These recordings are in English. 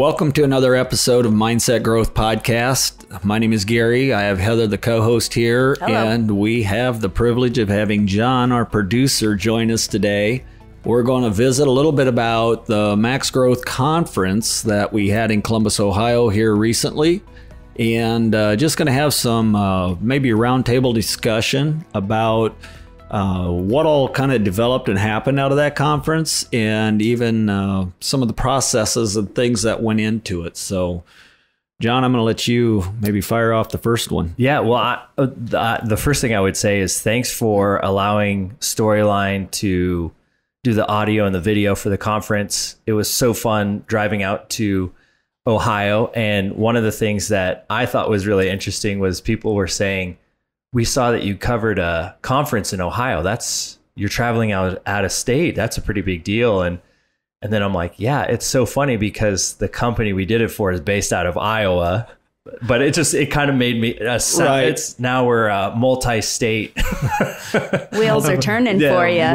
Welcome to another episode of Mindset Growth Podcast. My name is Gary. I have Heather, the co-host here. Hello. And we have the privilege of having John, our producer, join us today. We're going to visit a little bit about the Max Growth Conference that we had in Columbus, Ohio here recently. And just going to have some maybe a roundtable discussion about what all kind of developed and happened out of that conference, and even some of the processes and things that went into it. So, John, I'm going to let you maybe fire off the first one. Yeah, well, the first thing I would say is thanks for allowing Storyline to do the audio and the video for the conference. It was so fun driving out to Ohio. And one of the things that I thought was really interesting was people were saying, we saw that you covered a conference in Ohio. You're traveling out of state. That's a pretty big deal. And then I'm like, yeah, it's so funny because the company we did it for is based out of Iowa, but it kind of made me right. Now we're multi-state. Wheels are turning for you.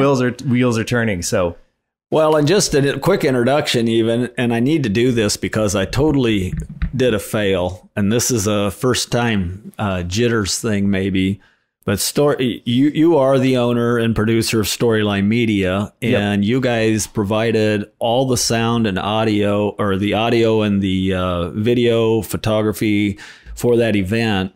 Wheels are turning. So. Well, and just a quick introduction even, and I need to do this because I totally did a fail, and this is a first time jitters thing maybe, but you are the owner and producer of Storyline Media, and You guys provided all the sound and audio, or the audio and the video photography for that event,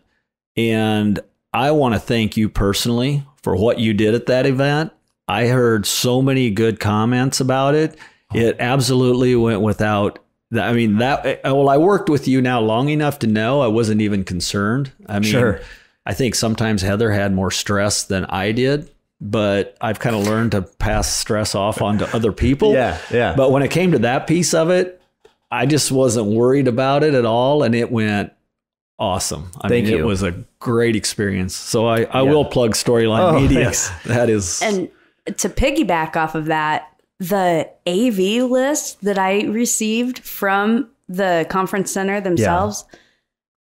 and I want to thank you personally for what you did at that event. I heard so many good comments about it. It absolutely went without. I mean, I worked with you now long enough to know I wasn't even concerned. I mean, sure. I think sometimes Heather had more stress than I did, but I've kind of learned to pass stress off onto other people. Yeah. But when it came to that piece of it, I just wasn't worried about it at all. And it went awesome. Thank you. It was a great experience. So I will plug Storyline Media. Thanks. That is. And to piggyback off of that, the AV list that I received from the conference center themselves,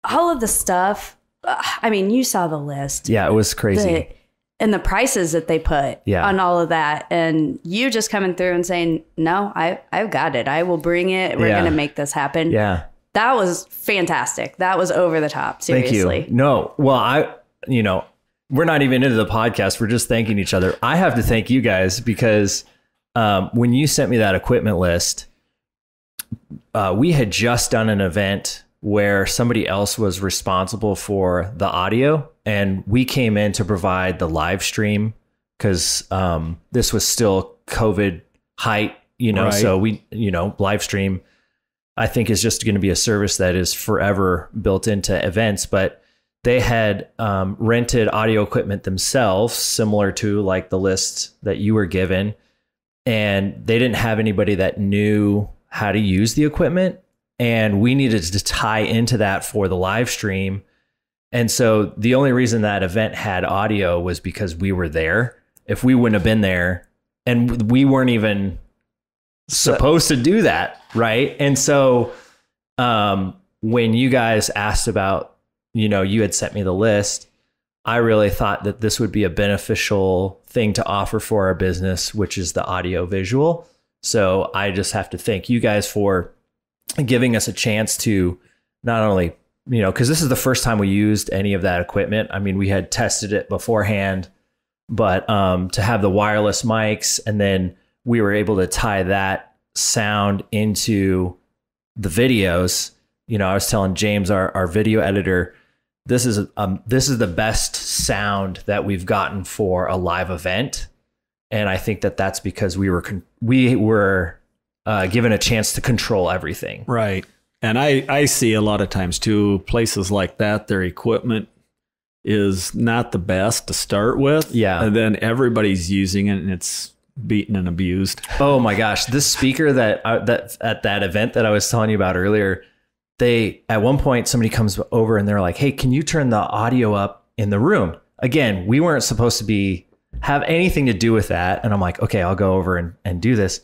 all of the stuff, I mean, you saw the list. Yeah, it was crazy. And the prices that they put on all of that. And you just coming through and saying, no, I've got it. I will bring it. We're going to make this happen. Yeah. That was fantastic. That was over the top. Seriously. Thank you. No, well, we're not even into the podcast. We're just thanking each other. I have to thank you guys because when you sent me that equipment list, we had just done an event where somebody else was responsible for the audio, and we came in to provide the live stream because this was still COVID height, right. So we, live stream, I think, is just going to be a service that is forever built into events, but they had rented audio equipment themselves, similar to like the list that you were given. And they didn't have anybody that knew how to use the equipment. And we needed to tie into that for the live stream. And so the only reason that event had audio was because we were there. If we wouldn't have been there, and we weren't even supposed to do that, right? And so when you guys asked about, you had sent me the list, I really thought that this would be a beneficial thing to offer for our business, which is the audio visual. So I just have to thank you guys for giving us a chance to not only, because this is the first time we used any of that equipment. I mean, we had tested it beforehand, but to have the wireless mics, and then we were able to tie that sound into the videos. I was telling James, our video editor, this is the best sound that we've gotten for a live event, and I think that that's because we were given a chance to control everything. Right, and I see a lot of times too, places like that, their equipment is not the best to start with. Yeah, and then everybody's using it, and it's beaten and abused. Oh my gosh, this speaker that at that event that I was telling you about earlier. At one point, somebody comes over and they're like, hey, can you turn the audio up in the room? Again, we weren't supposed to have anything to do with that. And I'm like, okay, I'll go over and do this.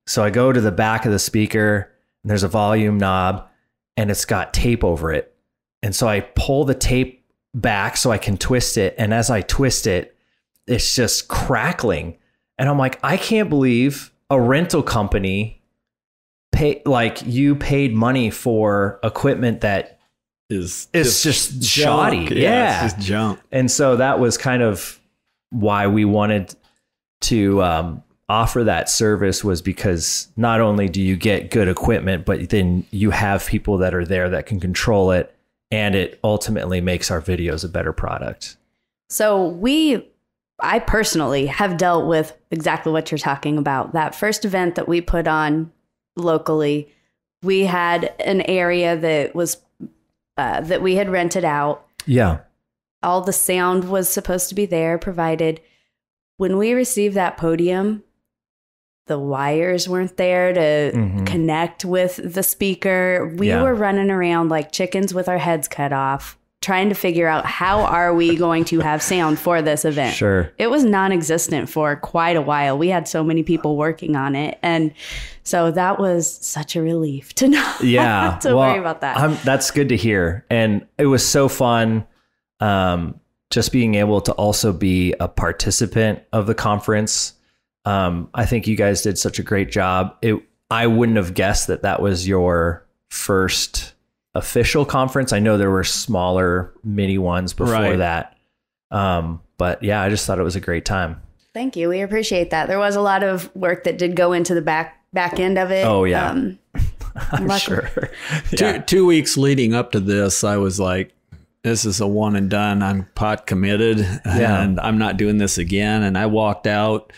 So I go to the back of the speaker, and there's a volume knob, and it's got tape over it. And so I pull the tape back so I can twist it. And as I twist it, it's just crackling. And I'm like, I can't believe a rental company you paid money for equipment that is just shoddy. Yeah. It's just junk. And so that was kind of why we wanted to offer that service, was because not only do you get good equipment, but then you have people that are there that can control it, and it ultimately makes our videos a better product. So I personally have dealt with exactly what you're talking about. That first event that we put on locally, we had an area that was that we had rented out. Yeah. All the sound was supposed to be there, provided. When we received that podium, the wires weren't there to connect with the speaker. We were running around like chickens with our heads cut off, trying to figure out how are we going to have sound for this event. Sure. It was non-existent for quite a while. We had so many people working on it. And so that was such a relief to not have to worry about that. That's good to hear. And it was so fun just being able to also be a participant of the conference. I think you guys did such a great job. I wouldn't have guessed that was your first official conference. I know there were smaller mini ones before that. But yeah, I just thought it was a great time. Thank you. We appreciate that. There was a lot of work that did go into the back end of it. Oh yeah. I'm sure. 2 weeks leading up to this, I was like, this is a one and done. I'm pot committed and I'm not doing this again. And I walked out.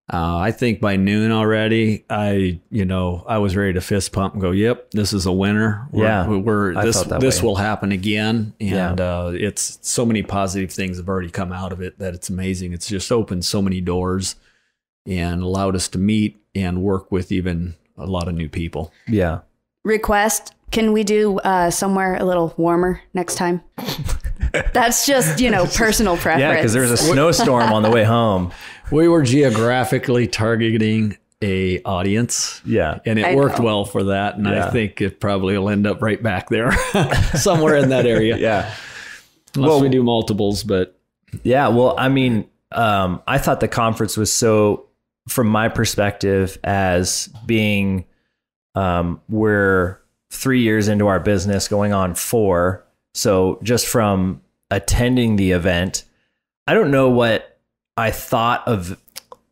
I think by noon already, I was ready to fist pump and go, yep, this is a winner. This will happen again. And it's so many positive things have already come out of it that it's amazing. It's just opened so many doors and allowed us to meet and work with even a lot of new people. Yeah. Request, can we do somewhere a little warmer next time? That's just, personal preference. Yeah, because there was a snowstorm on the way home. We were geographically targeting a audience. Yeah. And it worked well for that. And I think it probably will end up right back there somewhere in that area. Yeah. Unless we do multiples, but. Yeah. Well, I mean, I thought the conference was so, from my perspective, as being, we're 3 years into our business, going on 4. So just from attending the event, I don't know what I thought of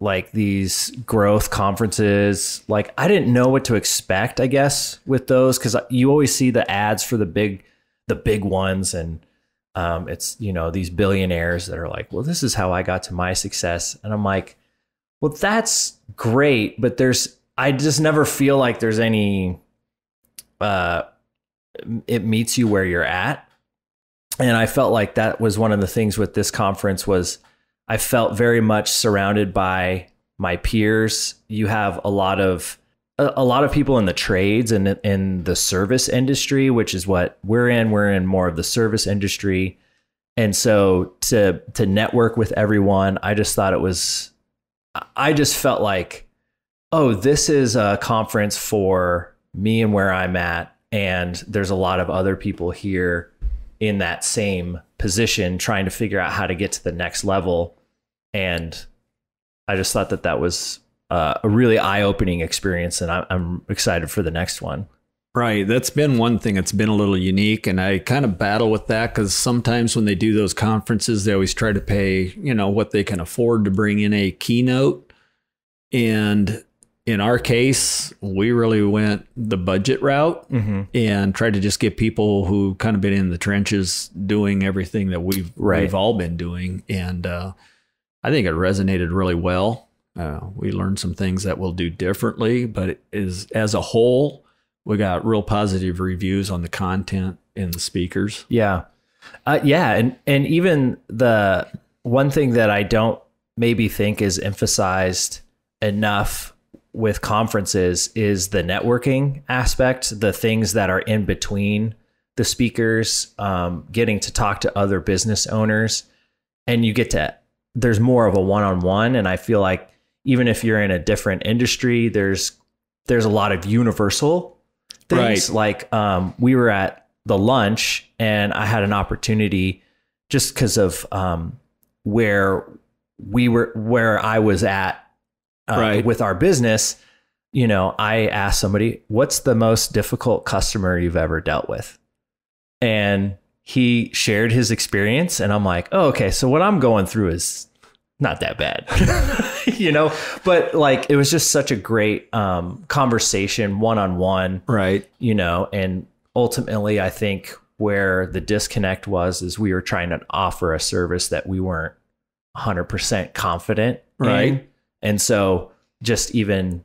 like these growth conferences. Like, I didn't know what to expect, I guess, with those, because you always see the ads for the big ones, and it's these billionaires that are like, well, this is how I got to my success, and I'm like, well, that's great, but I just never feel like there's any it meets you where you're at. And I felt like that was one of the things with this conference, was I felt very much surrounded by my peers. You have a lot of people in the trades and in the service industry, which is what we're in. We're in more of the service industry. And so to network with everyone, I just felt like, oh, this is a conference for me and where I'm at. And there's a lot of other people here in that same position trying to figure out how to get to the next level. And I just thought that was a really eye-opening experience, and I'm excited for the next one. Right. That's been one thing that's been a little unique, and I kind of battle with that, because sometimes when they do those conferences, they always try to pay, what they can afford to bring in a keynote. And in our case, we really went the budget route and tried to just get people who kind of been in the trenches doing everything that we've all been doing. And I think it resonated really well. We learned some things that we'll do differently, but as a whole, we got real positive reviews on the content and the speakers. Yeah. And even the one thing that I don't maybe think is emphasized enough with conferences is the networking aspect, the things that are in between the speakers, getting to talk to other business owners, and there's more of a one-on-one. And I feel like even if you're in a different industry, there's a lot of universal things. Like we were at the lunch, and I had an opportunity, just because of where I was at with our business. you know, I asked somebody, what's the most difficult customer you've ever dealt with? And he shared his experience, and I'm like, oh, okay, so what I'm going through is not that bad, you know, but like, it was just such a great conversation, one-on-one, right? You know, and ultimately I think where the disconnect was, is we were trying to offer a service that we weren't 100% confident in. And so just even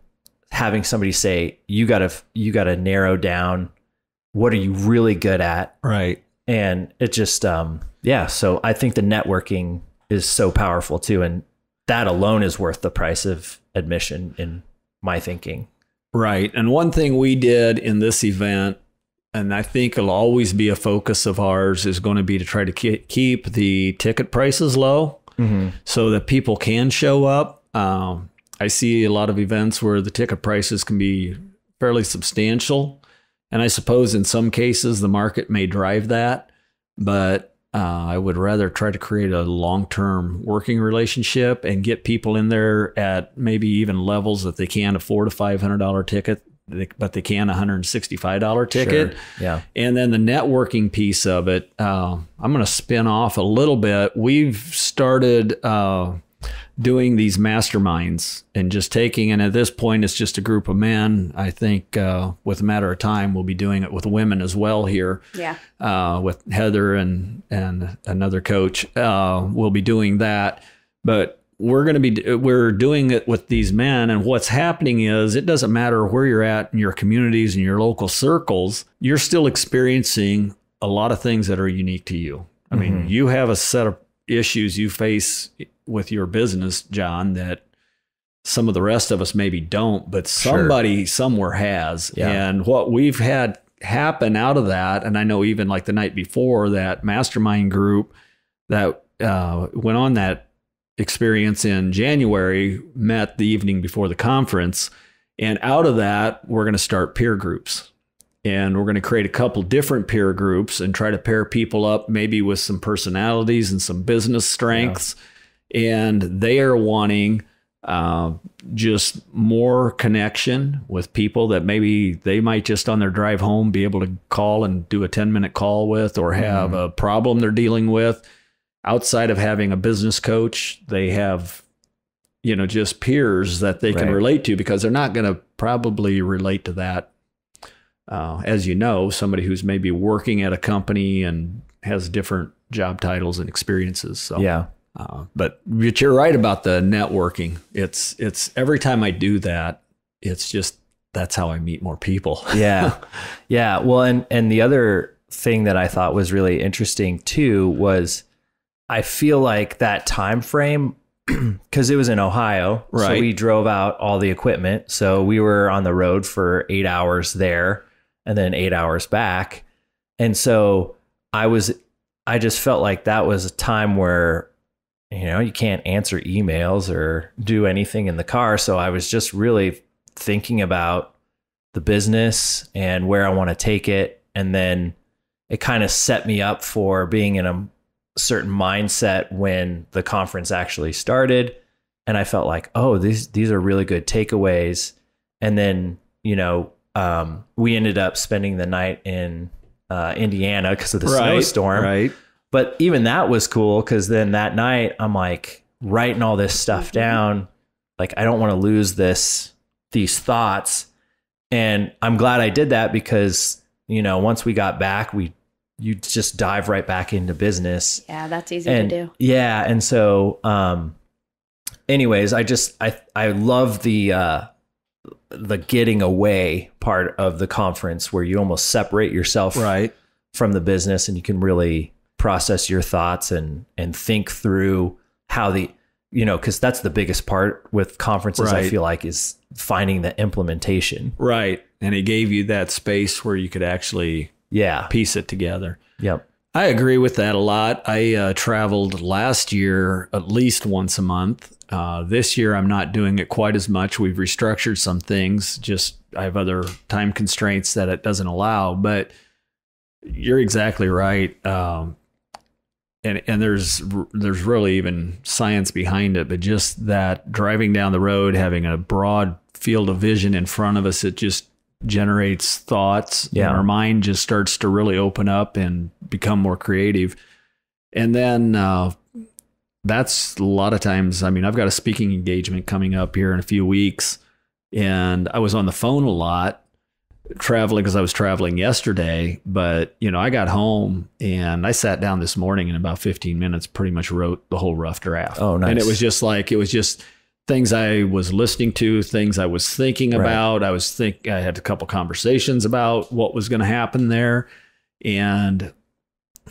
having somebody say, you gotta narrow down, what are you really good at? Right. And it just, so I think the networking is so powerful too. And that alone is worth the price of admission in my thinking. Right. And one thing we did in this event, and I think it'll always be a focus of ours, is going to be to try to keep the ticket prices low so that people can show up. I see a lot of events where the ticket prices can be fairly substantial. And I suppose in some cases the market may drive that, but I would rather try to create a long-term working relationship and get people in there at maybe even levels that they can't afford a $500 ticket, but they can a $165 ticket. Sure. Yeah. And then the networking piece of it, I'm going to spin off a little bit. We've started doing these masterminds and just taking, and at this point it's just a group of men. I think with a matter of time we'll be doing it with women as well here. Yeah. With Heather and another coach, we'll be doing that. But we're doing it with these men, and what's happening is, it doesn't matter where you're at in your communities and your local circles, you're still experiencing a lot of things that are unique to you. I mean, you have a set of issues you face with your business, John, that some of the rest of us maybe don't, but somebody somewhere has. Yeah. And what we've had happen out of that, and I know even like the night before, that mastermind group that went on that experience in January met the evening before the conference. And out of that, we're going to start peer groups. And we're going to create a couple different peer groups and try to pair people up maybe with some personalities and some business strengths. Yeah. And they are wanting just more connection with people that maybe they might just on their drive home be able to call and do a 10-minute call with, or have a problem they're dealing with. Outside of having a business coach, they have, you know, just peers that they can relate to, because they're not going to probably relate to that. As you know, somebody who's maybe working at a company and has different job titles and experiences. So, yeah. But you're right about the networking. It's every time I do that, it's just, that's how I meet more people. Yeah. Yeah. Well, and the other thing that I thought was really interesting too was, I feel like that time frame, because it was in Ohio, so we drove out all the equipment. So we were on the road for 8 hours there and then 8 hours back. And so I just felt like that was a time where, you know, you can't answer emails or do anything in the car. So I was just really thinking about the business and where I want to take it. And then it kind of set me up for being in a certain mindset when the conference actually started. And I felt like, oh, these are really good takeaways. And then, you know, we ended up spending the night in Indiana because of the snowstorm. Right. But even that was cool, because then that night I'm like writing all this stuff down. Like, I don't want to lose these thoughts. And I'm glad I did that, because, you know, once we got back, you just dive right back into business. Yeah, that's easy to do. Yeah. And so, anyways, I love the getting away part of the conference, where you almost separate yourself from the business, and you can really process your thoughts and think through how you know, because that's the biggest part with conferences, I feel like, is finding the implementation. Right. And it gave you that space where you could actually piece it together. Yep. I agree with that a lot. I traveled last year at least once a month. This year, I'm not doing it quite as much. We've restructured some things. Just I have other time constraints that it doesn't allow. But you're exactly right. and there's really even science behind it, but just that driving down the road, having a broad field of vision in front of us, it just generates thoughts. And our mind just starts to really open up and become more creative. And then that's a lot of times, I mean, I've got a speaking engagement coming up here in a few weeks, and I was on the phone a lot traveling because I was traveling yesterday, but I got home and I sat down this morning and in about 15 minutes pretty much wrote the whole rough draft. Oh, nice. And it was just things I was listening to, things I was thinking about. I had a couple conversations about what was going to happen there. And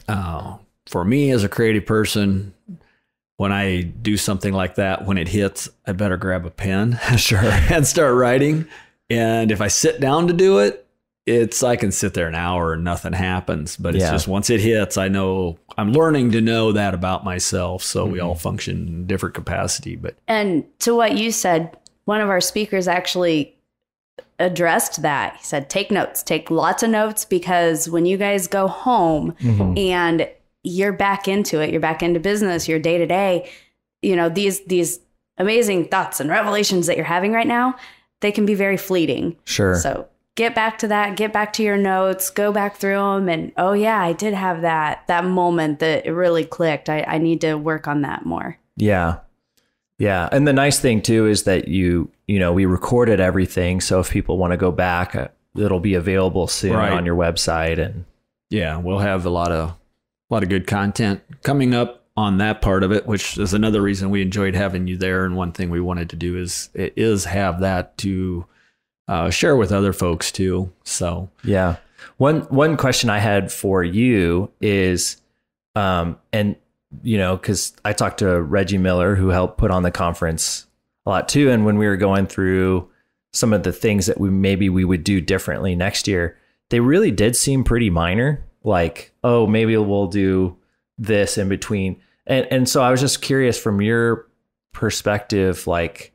for me as a creative person, when I do something like that, when it hits, I better grab a pen and start writing. And if I sit down to do it, I can sit there an hour and nothing happens. But it's just once it hits, I know I'm learning to know that about myself. So we all function in different capacity. And to what you said, one of our speakers actually addressed that. He said, take notes, take lots of notes, because when you guys go home and you're back into it, you're back into business, your day to day, these amazing thoughts and revelations that you're having right now, they can be very fleeting. Sure. So get back to that, get back to your notes, go back through them. And, oh yeah, I did have that moment that it really clicked. I need to work on that more. Yeah. Yeah. And the nice thing too, is that we recorded everything. So if people want to go back, it'll be available soon on your website. And we'll have a lot of good content coming up on that part of it, which is another reason we enjoyed having you there. And one thing we wanted to do is have that to share with other folks too. So one question I had for you is, because I talked to Reggie Miller, who helped put on the conference a lot too, and when we were going through some of the things that we would do differently next year, they really did seem pretty minor. Like, oh, maybe we'll do this in between. And so I was just curious from your perspective, like,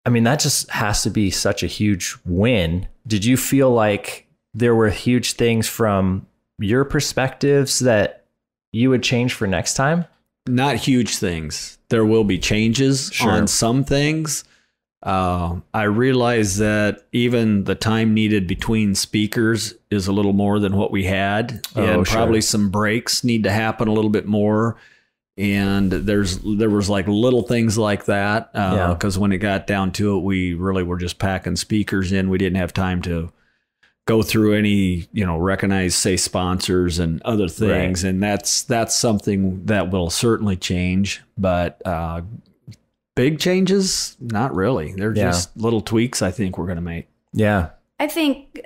I mean, that just has to be such a huge win. Did you feel like there were huge things from your perspectives that you would change for next time? Not huge things. There will be changes on some things. I realize that even the time needed between speakers is a little more than what we had. And probably some breaks need to happen a little bit more. And there was like little things like that. Because when it got down to it, we really were just packing speakers in. We didn't have time to go through any, recognize, say, sponsors and other things. Right. And that's something that will certainly change. But big changes, not really. They're just little tweaks I think we're going to make. Yeah. I think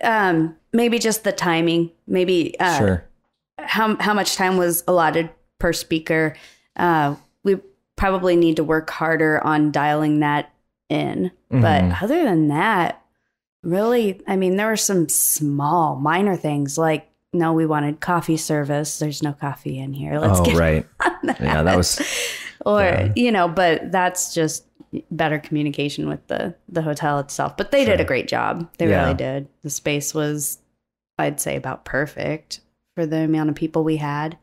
maybe just the timing, maybe how much time was allotted per speaker. We probably need to work harder on dialing that in. But other than that, really, I mean, there were some small, minor things like, no, we wanted coffee service. There's no coffee in here. Let's get on that. Yeah, that was... Or, but that's just better communication with the hotel itself. But they did a great job. They really did. The space was, I'd say, about perfect for the amount of people we had.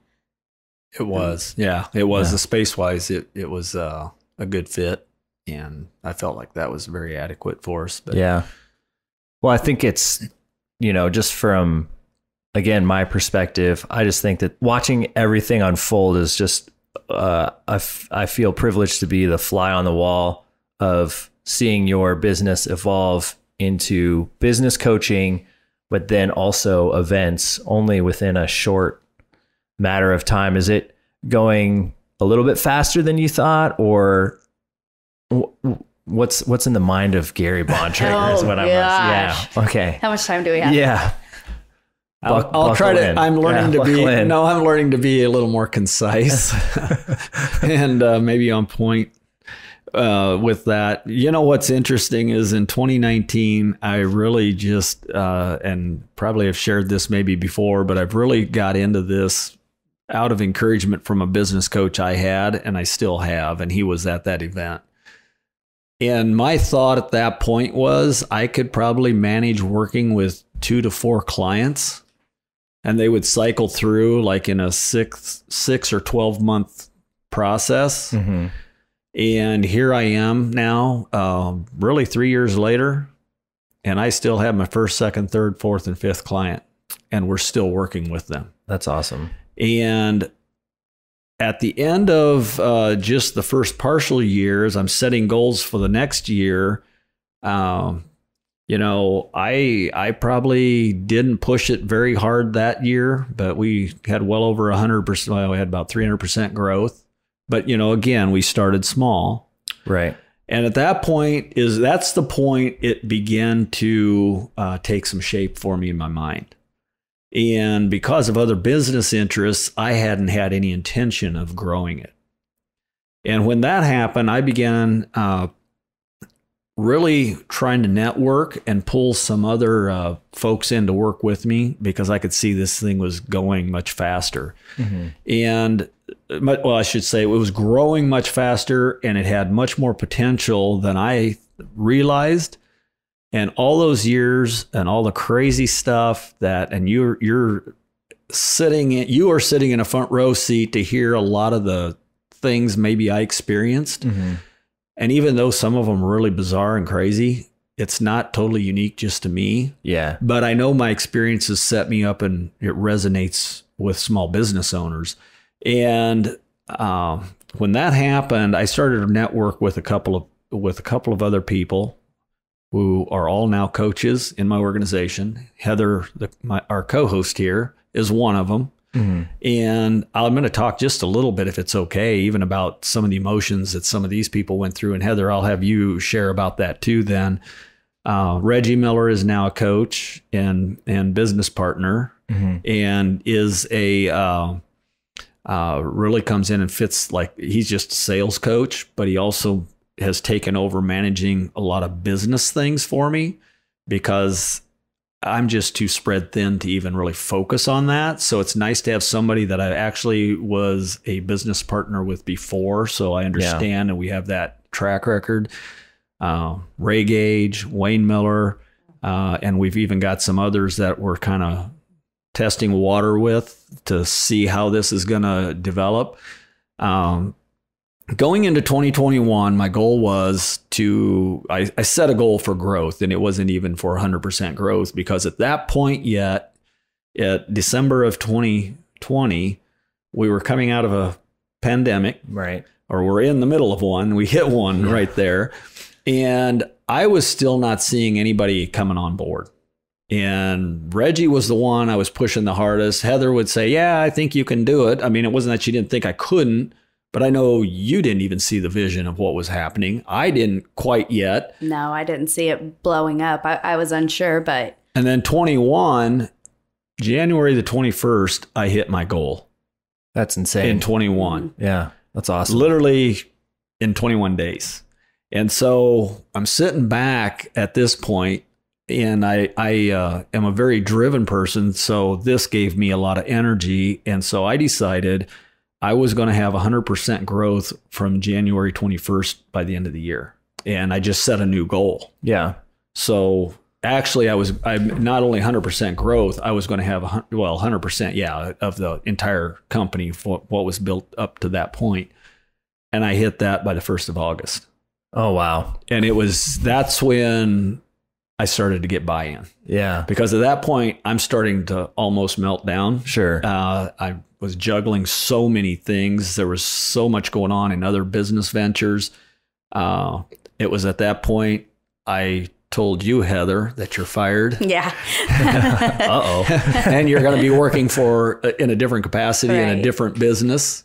It was. It was. The space-wise, it was a good fit. And I felt like that was very adequate for us. But. Yeah. Well, I think it's, just from, again, my perspective, I just think that watching everything unfold is just, I feel privileged to be the fly on the wall of seeing your business evolve into business coaching, but then also events only within a short matter of time. Is it going a little bit faster than you thought, or what's in the mind of Gary Bontrager is what I'm asking. Okay. How much time do we have? Yeah. I'll try to. I'm learning to be. No, I'm learning to be a little more concise and maybe on point with that. What's interesting is in 2019, I really just and probably have shared this maybe before, but I've really got into this out of encouragement from a business coach I had, and I still have, and he was at that event. And my thought at that point was I could probably manage working with 2 to 4 clients and they would cycle through like in a six or 12 month process. Mm-hmm. And here I am now, really 3 years later, and I still have my first, second, third, fourth, and fifth client, and we're still working with them. That's awesome. And at the end of just the first partial years, I'm setting goals for the next year. You know, I probably didn't push it very hard that year, but we had well over 100%. Well, we had about 300% growth. But, you know, again, we started small. Right. And at that point that's the point it began to take some shape for me in my mind. And because of other business interests, I hadn't had any intention of growing it. And when that happened, I began really trying to network and pull some other folks in to work with me because I could see this thing was going much faster. Mm-hmm. And, well, I should say it was growing much faster and it had much more potential than I realized. And all those years and all the crazy stuff and you are sitting in a front row seat to hear a lot of the things maybe I experienced. Mm-hmm. And even though some of them are really bizarre and crazy, it's not totally unique just to me. Yeah. But I know my experiences set me up and it resonates with small business owners. And when that happened, I started to network with a couple of other people who are all now coaches in my organization. Heather, our co-host here, is one of them. Mm-hmm. And I'm going to talk just a little bit, if it's okay, even about some of the emotions that some of these people went through. And Heather, I'll have you share about that too then. Reggie Miller is now a coach and business partner, mm-hmm. and is really comes in and fits, like he's just a sales coach, but he also has taken over managing a lot of business things for me because I'm just too spread thin to even really focus on that. So it's nice to have somebody that I actually was a business partner with before. So I understand, and we have that track record. Ray Gage, Wayne Miller, and we've even got some others that we're kind of testing water with to see how this is going to develop. Going into 2021, my goal was I set a goal for growth, and it wasn't even for 100% growth because at that point yet, at December of 2020, we were coming out of a pandemic, right? Or we're in the middle of one. We hit one right there. And I was still not seeing anybody coming on board. And Reggie was the one I was pushing the hardest. Heather would say, yeah, I think you can do it. I mean, it wasn't that she didn't think I couldn't, but I know you didn't even see the vision of what was happening. I didn't quite yet. No, I didn't see it blowing up. I was unsure, but. And then 21, January the 21st, I hit my goal. That's insane. In 21. Yeah, that's awesome. Literally in 21 days. And so I'm sitting back at this point, and I am a very driven person. So this gave me a lot of energy. And so I decided I was going to have 100% growth from January 21st by the end of the year. And I just set a new goal. Yeah. So actually I'm not only 100% growth, I was going to have 100%, of the entire company for what was built up to that point. And I hit that by the 1st of August. Oh, wow. And that's when I started to get buy-in. Yeah. Because at that point, I'm starting to almost melt down. Sure. I was juggling so many things. There was so much going on in other business ventures. It was at that point I told you, Heather, that you're fired. Yeah. Uh-oh. And you're going to be working in a different capacity in a different business.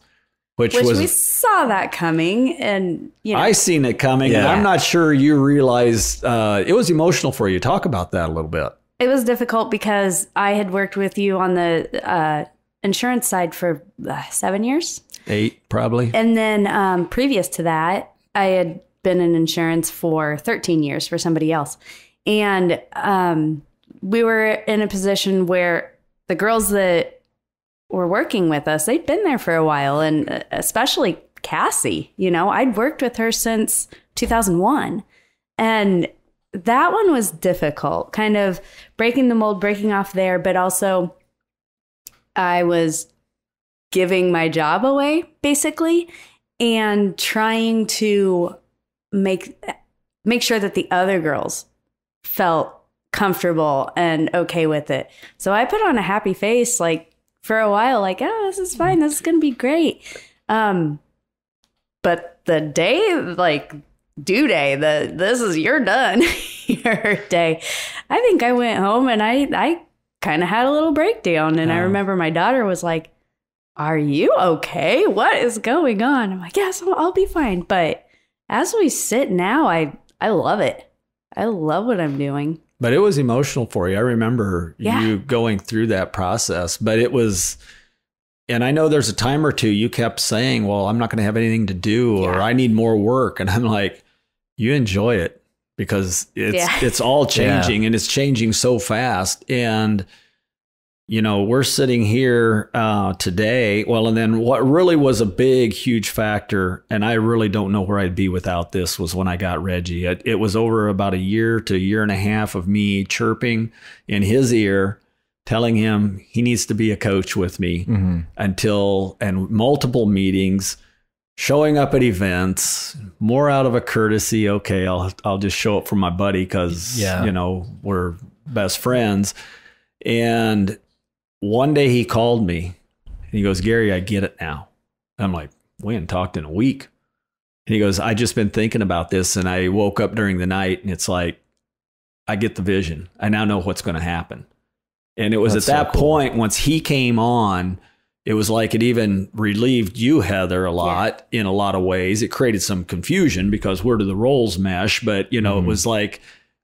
Which we saw that coming, and I seen it coming, and I'm not sure you realized it was emotional for you. Talk about that a little bit. It was difficult because I had worked with you on the insurance side for 7 years. 8, probably. And then previous to that, I had been in insurance for 13 years for somebody else. And we were in a position where the girls that were working with us, they'd been there for a while, and especially Cassie, I'd worked with her since 2001. And that one was difficult, kind of breaking the mold, breaking off there, but also I was giving my job away, basically, and trying to make sure that the other girls felt comfortable and okay with it. So I put on a happy face, like, for a while, like, oh, this is fine. This is going to be great. But the day, like, due day, this is, you're done, your day. I think I went home and I kind of had a little breakdown. And I remember my daughter was like, are you okay? What is going on? I'm like, yes, I'll be fine. But as we sit now, I love it. I love what I'm doing. But it was emotional for you. I remember you going through that process, but it was, and I know there's a time or two you kept saying, well, I'm not going to have anything to do, or I need more work. And I'm like, you enjoy it because it's all changing and it's changing so fast. And you know, we're sitting here today. Well, and then what really was a big, huge factor, and I really don't know where I'd be without this, was when I got Reggie. It was over about a year to a year and a half of me chirping in his ear, telling him he needs to be a coach with me and multiple meetings, showing up at events, more out of a courtesy. Okay, I'll just show up for my buddy because, you know, we're best friends. And one day he called me and he goes, Gary, I get it now. I'm like, we hadn't talked in a week. And he goes, I just been thinking about this, and I woke up during the night and it's like, I get the vision. I now know what's going to happen. And it was at that point, once he came on, it was like it even relieved you, Heather, a lot in a lot of ways. It created some confusion because where do the roles mesh? But, you know, it was like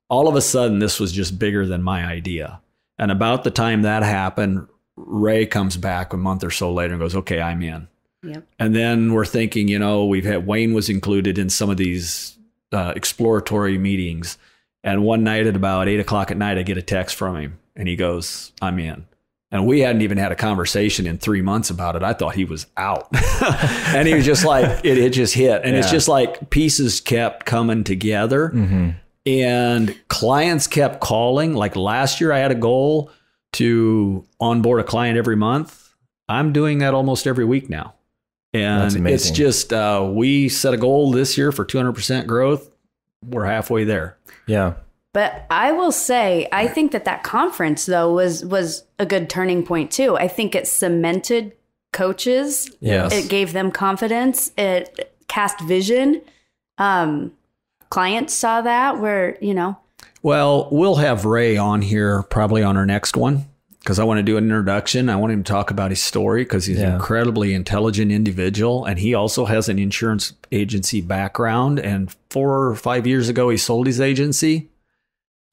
all of a sudden this was just bigger than my idea. And about the time that happened, Ray comes back a month or so later and goes, okay, I'm in. Yep. And then we're thinking, you know, Wayne was included in some of these exploratory meetings. And one night at about 8 o'clock at night, I get a text from him and he goes, I'm in. And we hadn't even had a conversation in 3 months about it. I thought he was out. And he was just like, it just hit. And it's just like pieces kept coming together. And clients kept calling. Like last year, I had a goal to onboard a client every month. I'm doing that almost every week now. And it's just, we set a goal this year for 200% growth. We're halfway there. Yeah. But I will say, I think that conference, though, was a good turning point, too. I think it cemented coaches. Yes. It gave them confidence. It cast vision. Clients saw that where, you know. Well, we'll have Ray on here probably on our next one because I want to do an introduction. I want him to talk about his story because he's an incredibly intelligent individual. And he also has an insurance agency background. And 4 or 5 years ago, he sold his agency.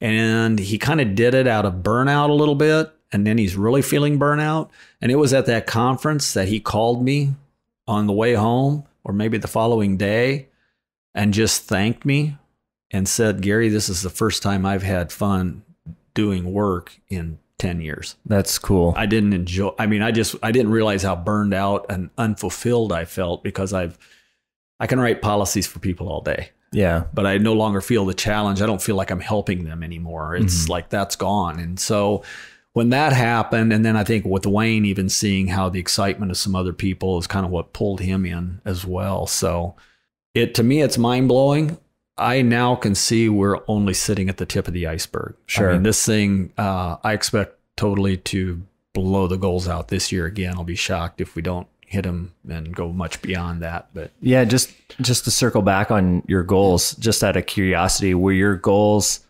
And he kind of did it out of burnout a little bit. And then he's really feeling burnout. And it was at that conference that he called me on the way home or maybe the following day and just thanked me and said, Gary, this is the first time I've had fun doing work in 10 years. That's cool. I didn't realize how burned out and unfulfilled I felt because I can write policies for people all day. Yeah. But I no longer feel the challenge. I don't feel like I'm helping them anymore. It's like that's gone. And so when that happened, and then I think with Wayne even seeing how the excitement of some other people is kind of what pulled him in as well. So to me, it's mind blowing. I now can see we're only sitting at the tip of the iceberg. Sure. I mean, this thing, I expect totally to blow the goals out this year again. I'll be shocked if we don't hit them and go much beyond that. But yeah, just to circle back on your goals, just out of curiosity, were your goals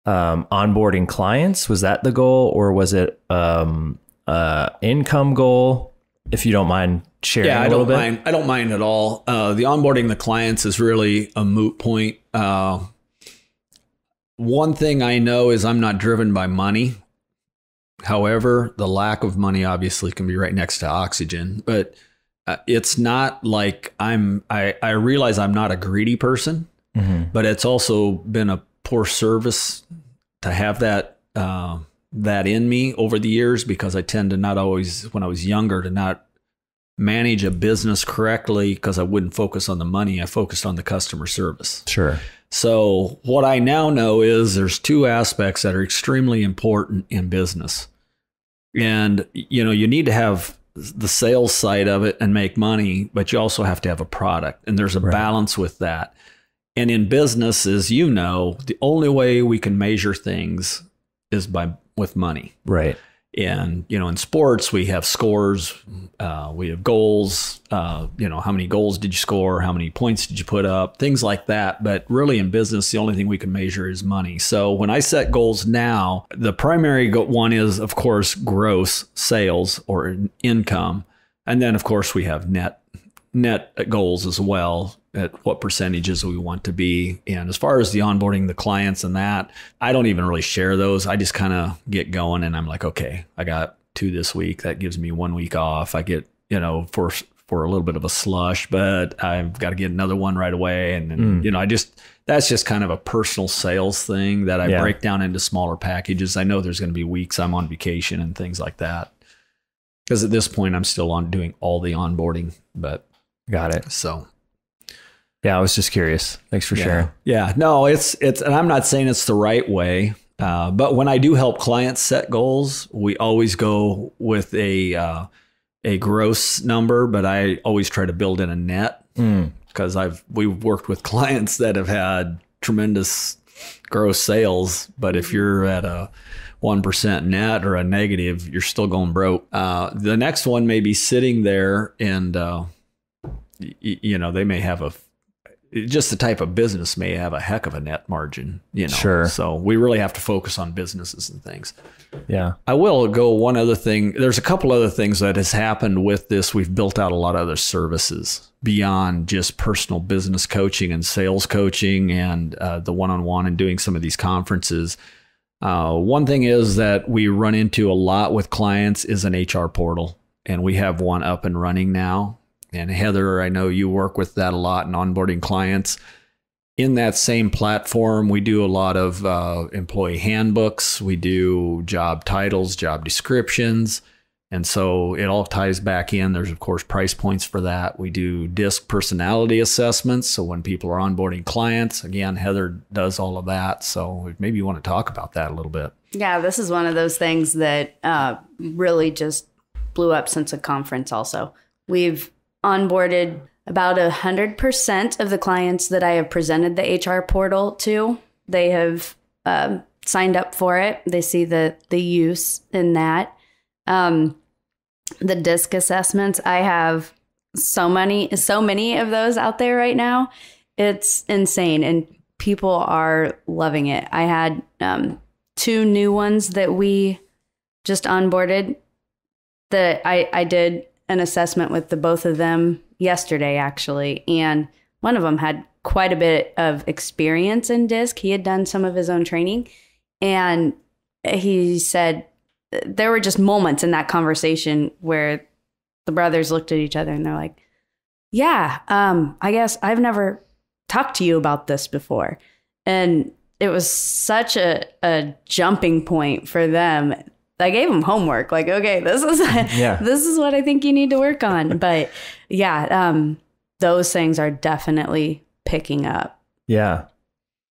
onboarding clients? Was that the goal, or was it income goal? If you don't mind sharing a little bit. I don't mind at all. The onboarding the clients is really a moot point. One thing I know is I'm not driven by money. However, the lack of money obviously can be right next to oxygen, but it's not like I realize I'm not a greedy person, but it's also been a poor service to have that in me over the years, because I tend to not always, when I was younger, to not manage a business correctly because I wouldn't focus on the money. I focused on the customer service. Sure. So what I now know is there's 2 aspects that are extremely important in business. And, you know, you need to have the sales side of it and make money, but you also have to have a product. And there's a balance with that. And in business, as you know, the only way we can measure things is with money. Right. And, you know, in sports, we have scores, we have goals, you know, how many goals did you score? How many points did you put up? Things like that. But really in business, the only thing we can measure is money. So when I set goals now, the primary one is, of course, gross sales or income. And then, of course, we have net goals as well, at what percentages we want to be. And as far as the onboarding the clients and that, I don't even really share those. I just kind of get going and I'm like, okay, I got 2 this week. That gives me 1 week off. I get, you know, for a little bit of a slush, but I've got to get another one right away. And then, you know, that's just kind of a personal sales thing that I break down into smaller packages. I know there's going to be weeks I'm on vacation and things like that. Because at this point, I'm still doing all the onboarding, but. Got it. So. Yeah, I was just curious. Thanks for sharing. Yeah, no, it's, and I'm not saying it's the right way, but when I do help clients set goals, we always go with a gross number, but I always try to build in a net because we've worked with clients that have had tremendous gross sales, but if you're at a 1% net or a negative, you're still going broke. The next one may be sitting there and, you know, they may have just the type of business may have a heck of a net margin, you know. Sure. So we really have to focus on businesses and things. Yeah. I will go one other thing. There's a couple other things that has happened with this. We've built out a lot of other services beyond just personal business coaching and sales coaching and the one-on-one and doing some of these conferences. One thing is that we run into a lot with clients is an HR portal, and we have one up and running now. And Heather, I know you work with that a lot in onboarding clients. In that same platform, we do a lot of employee handbooks. We do job titles, job descriptions. And so it all ties back in. There's, of course, price points for that. We do DISC personality assessments. So when people are onboarding clients, again, Heather does all of that. So maybe you want to talk about that a little bit. Yeah, this is one of those things that really just blew up since a conference also. We've onboarded about 100% of the clients that I have presented the HR portal to. They have signed up for it. They see the use in that. The DISC assessments, I have so many of those out there right now. It's insane, and people are loving it. I had 2 new ones that we just onboarded that I did an assessment with the both of them yesterday, actually. And one of them had quite a bit of experience in DISC. He had done some of his own training. And he said there were just moments in that conversation where the brothers looked at each other and they're like, yeah, I guess I've never talked to you about this before. And it was such a jumping point for them. I gave them homework, like, okay, this is what I think you need to work on. But yeah, those things are definitely picking up. Yeah.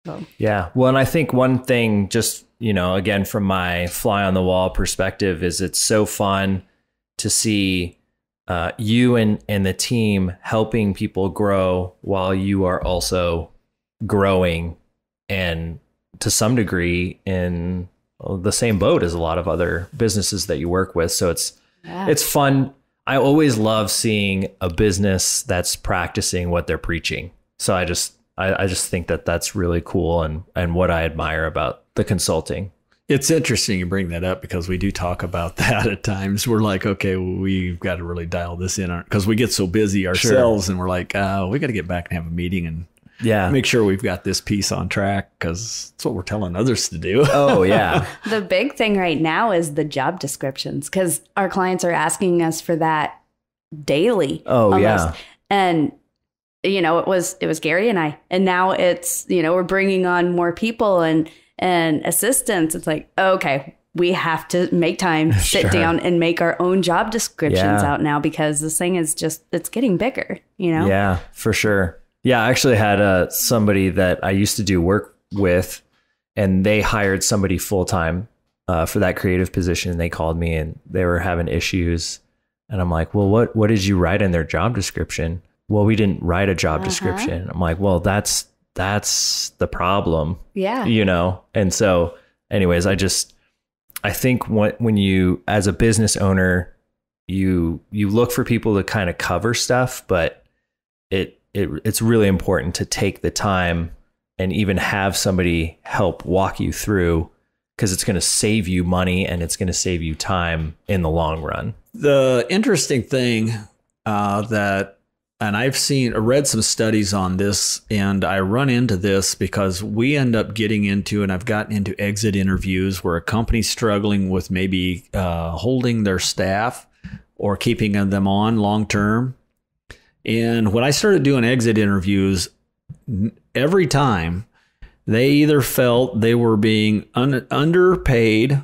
So. Yeah. Well, and I think one thing, just, you know, again, from my fly on the wall perspective, is it's so fun to see you and the team helping people grow while you are also growing, and to some degree in the same boat as a lot of other businesses that you work with. So it's fun. I always love seeing a business that's practicing what they're preaching. So I just think that that's really cool and what I admire about the consulting. It's interesting you bring that up because we do talk about that at times. We're like, okay, we've got to really dial this in because we get so busy ourselves. Sure. And we're like, we got to get back and have a meeting and make sure we've got this piece on track because that's what we're telling others to do. Oh, yeah. The big thing right now is the job descriptions because our clients are asking us for that daily. Oh, almost. Yeah. And, you know, it was Gary and I, and now it's, you know, we're bringing on more people and assistants. It's like, okay, we have to make time, sit down and make our own job descriptions out now because this thing is just, it's getting bigger, you know? Yeah, for sure. Yeah, I actually had somebody that I used to do work with, and they hired somebody full-time for that creative position. They called me and they were having issues. And I'm like, well, what did you write in their job description? Well, we didn't write a job description. I'm like, well, that's the problem. Yeah. You know? And so anyways, I think when you, as a business owner, you look for people to kind of cover stuff, but it's really important to take the time and even have somebody help walk you through, because it's going to save you money and it's going to save you time in the long run. The interesting thing and I've read some studies on this, and I run into this because we end up getting into, and I've gotten into exit interviews where a company's struggling with maybe holding their staff or keeping them on long term. And when I started doing exit interviews, every time they either felt they were being underpaid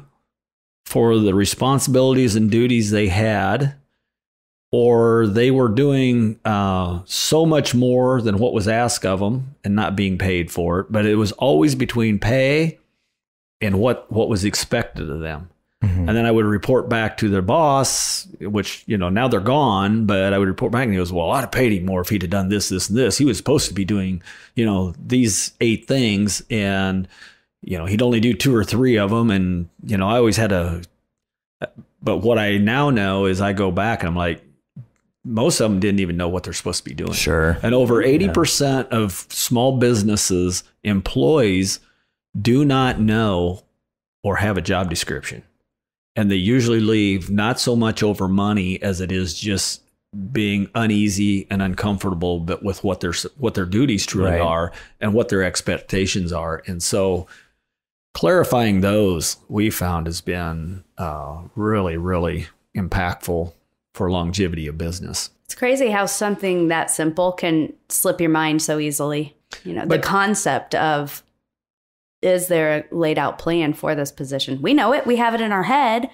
for the responsibilities and duties they had, or they were doing so much more than what was asked of them and not being paid for it. But it was always between pay and what was expected of them. Mm-hmm. And then I would report back to their boss, which, now they're gone, but I would report back and he goes, well, I'd have paid him more if he'd have done this, this, and this. He was supposed to be doing, these 8 things, and, he'd only do 2 or 3 of them. And, I always had but what I now know is I go back and I'm like, most of them didn't even know what they're supposed to be doing. Sure. And over 80% of small businesses, employees do not know or have a job description. And they usually leave not so much over money as it is just being uneasy and uncomfortable, but with what their duties truly are and what their expectations are. And so clarifying those, we found, has been really, really impactful for longevity of business. It's crazy how something that simple can slip your mind so easily. The concept of, is there a laid out plan for this position? We know it. We have it in our head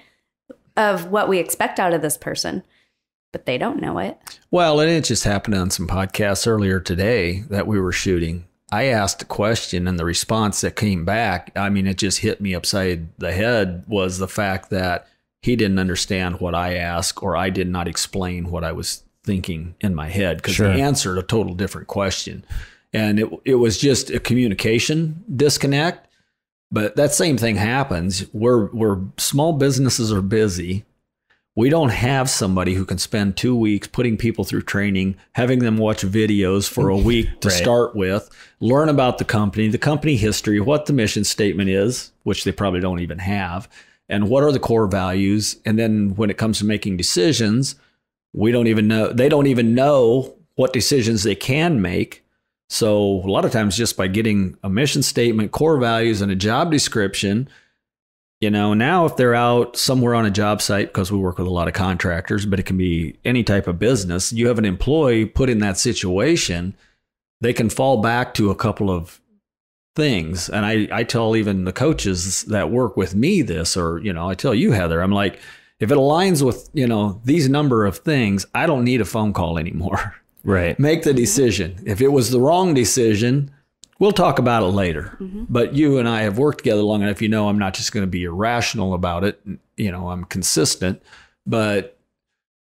of what we expect out of this person, but they don't know it. Well, and it just happened on some podcasts earlier today that we were shooting. I asked a question, and the response that came back, it just hit me upside the head, was the fact that he didn't understand what I asked, or I did not explain what I was thinking in my head, because he answered a total different question. And it was just a communication disconnect. But that same thing happens where small businesses are busy. We don't have somebody who can spend 2 weeks putting people through training, having them watch videos for a week to start with, learn about the company history, what the mission statement is, which they probably don't even have, and what are the core values. And then when it comes to making decisions, they don't even know what decisions they can make. So a lot of times, just by getting a mission statement, core values, and a job description, now if they're out somewhere on a job site, because we work with a lot of contractors, but it can be any type of business, you have an employee put in that situation, they can fall back to a couple of things. And I tell even the coaches that work with me this, or, I tell you, Heather, I'm like, if it aligns with, these number of things, I don't need a phone call anymore. Right. Make the decision. If it was the wrong decision, we'll talk about it later. Mm-hmm. But you and I have worked together long enough, I'm not just going to be irrational about it. I'm consistent. But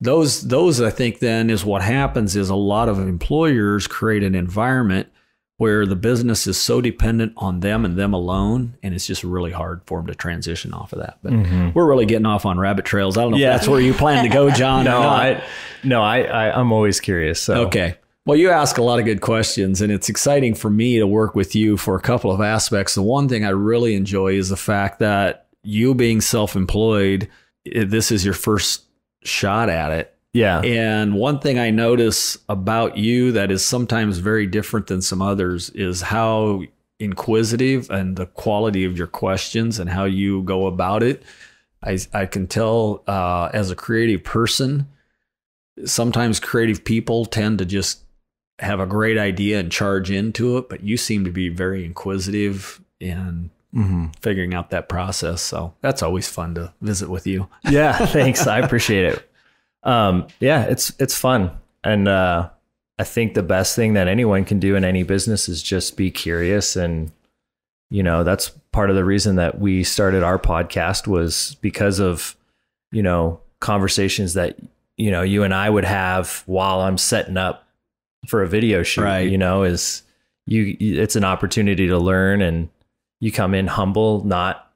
those I think then is what happens, is a lot of employers create an environment where the business is so dependent on them and them alone, and it's just really hard for them to transition off of that. But we're really getting off on rabbit trails. I don't know if that's where you plan to go, John. I'm always curious. So. Okay. Well, you ask a lot of good questions, and it's exciting for me to work with you for a couple of aspects. The one thing I really enjoy is the fact that you being self-employed, this is your first shot at it. Yeah. And one thing I notice about you that is sometimes very different than some others is how inquisitive and the quality of your questions and how you go about it. I can tell as a creative person, sometimes creative people tend to just have a great idea and charge into it, but you seem to be very inquisitive and figuring out that process. So that's always fun to visit with you. Yeah, thanks. I appreciate it. Yeah, it's fun. And I think the best thing that anyone can do in any business is just be curious and You know, that's part of the reason that we started our podcast, was because of, you know, conversations that, you know, you and I would have while I'm setting up for a video shoot. Right. You know, is it's an opportunity to learn, and you come in humble, not,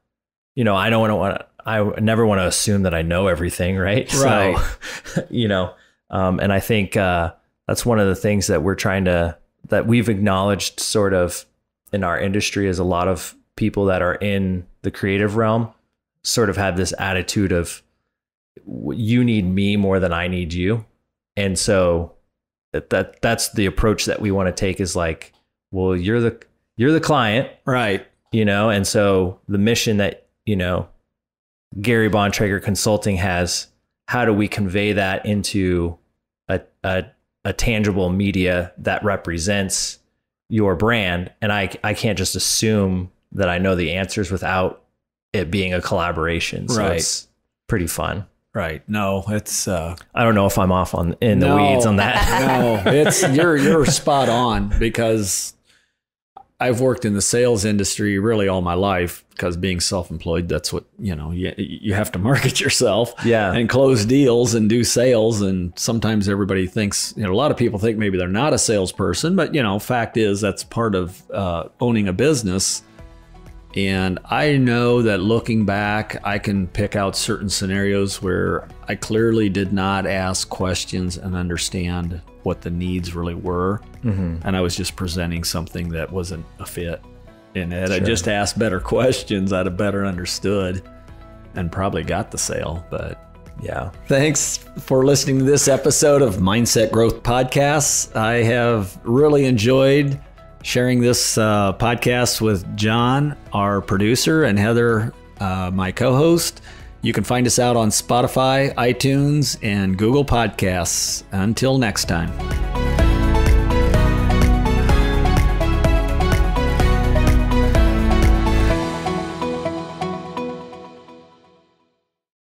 you know, I never want to assume that I know everything. Right. Right. So, you know, and I think that's one of the things that that we've acknowledged sort of in our industry, is a lot of people that are in the creative realm sort of have this attitude of, you need me more than I need you. And so that's the approach that we want to take, is like, well, you're the client. Right. You know, and so the mission that, you know, Gary Bontrager Consulting has, how do we convey that into a tangible media that represents your brand? And I can't just assume that I know the answers without it being a collaboration. So Right. It's pretty fun. Right. No, it's I don't know if I'm off in the weeds on that. No, it's you're spot on, because I've worked in the sales industry really all my life, because being self-employed, that's what, you know, you have to market yourself, and close deals and do sales. And sometimes everybody thinks, you know, a lot of people think maybe they're not a salesperson, but, you know, fact is that's part of owning a business. And I know that looking back, I can pick out certain scenarios where I clearly did not ask questions and understand what the needs really were. Mm-hmm. And I was just presenting something that wasn't a fit. And had I just asked better questions, I'd have better understood and probably got the sale. But yeah. Thanks for listening to this episode of Mindset Growth Podcasts. I have really enjoyed sharing this podcast with John, our producer, and Heather, my co-host. You can find us out on Spotify, iTunes, and Google Podcasts. Until next time.